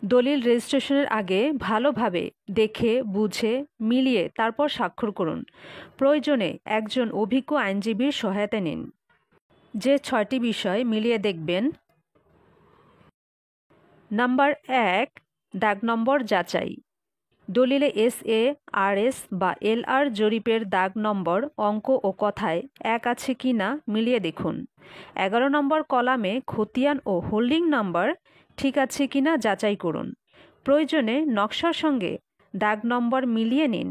দলিল রেজিস্ট্রেশনের আগে ভালোভাবে দেখে বুঝে মিলিয়ে তারপর স্বাক্ষর করুন। প্রয়োজনে একজন অভিজ্ঞ আইনজীবীর সহায়তা নিন। যে 6টি বিষয় মিলিয়ে দেখবেন। নাম্বার 1, দাগ নম্বর যাচাই। দলিলে SA, RS বা LR জরিপের দাগ নম্বর, অঙ্ক ও কথায় এক আছে কি না মিলিয়ে দেখুন। 11 নম্বর কলামে খতিয়ান ও হোল্ডিং নাম্বার ঠিক আছে কি না যাচাই করুন। প্রয়োজনে নকশার সঙ্গে দাগ নম্বর মিলিয়ে নিন।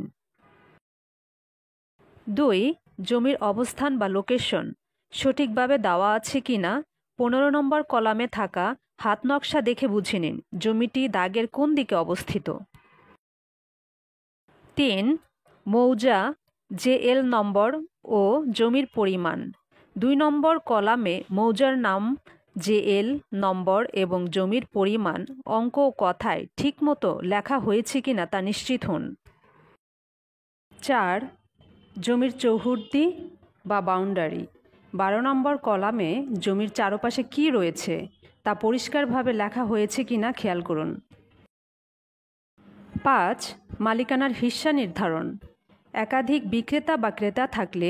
2, জমির অবস্থান বা লোকেশন সঠিকভাবে দেওয়া আছে কি না 15 নম্বর কলামে থাকা হাত নকশা দেখে বুঝে নিন জমিটি দাগের কোন দিকে অবস্থিত। 3, মৌজা, JL নম্বর ও জমির পরিমাণ। 2 নম্বর কলামে মৌজার নাম, JL নম্বর এবং জমির পরিমাণ অঙ্ক ও কথায় ঠিকমতো লেখা হয়েছে কিনা তা নিশ্চিত হন। 4, জমির চৌহদ্দি বা বাউন্ডারি। 12 নম্বর কলামে জমির চারপাশে কি রয়েছে তা পরিষ্কারভাবে লেখা হয়েছে কিনা খেয়াল করুন। 5, মালিকানার হিস্সা নির্ধারণ। একাধিক বিক্রেতা বা ক্রেতা থাকলে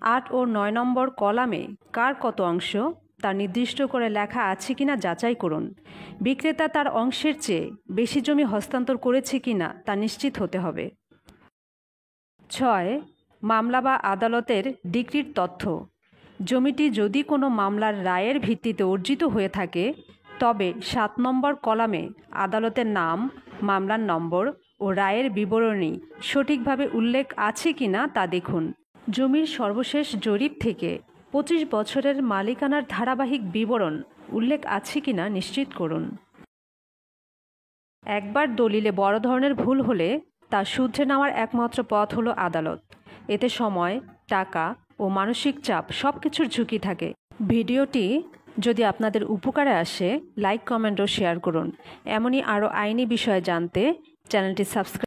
8 ও 9 নম্বর কলামে কার কত অংশ তা নির্দিষ্ট করে লেখা আছে কিনা যাচাই করুন। বিক্রেতা তার অংশের চেয়ে বেশি জমি হস্তান্তর করেছে কিনা তা নিশ্চিত হতে হবে। 6, মামলা বা আদালতের ডিক্রির তথ্য। জমিটি যদি কোনো মামলার রায়ের ভিত্তিতে অর্জিত হয়ে থাকে তবে 7 নম্বর কলামে আদালতের নাম, মামলার নম্বর ও রায়ের বিবরণী সঠিকভাবে উল্লেখ আছে কিনা তা দেখুন। জমির সর্বশেষ জরিপ থেকে 25 বছরের মালিকানার ধারাবাহিক বিবরণ উল্লেখ আছে কিনা নিশ্চিত করুন। একবার দলিলে বড় ধরনের ভুল হলে তা শুধরে নেওয়ার একমাত্র পথ হলো আদালত। এতে সময়, টাকা ও মানসিক চাপ সব কিছুর ঝুঁকি থাকে। ভিডিওটি যদি আপনাদের উপকারে আসে লাইক, কমেন্ট ও শেয়ার করুন। এমনই আরও আইনি বিষয়ে জানতে চ্যানেলটি সাবস্ক্রাইব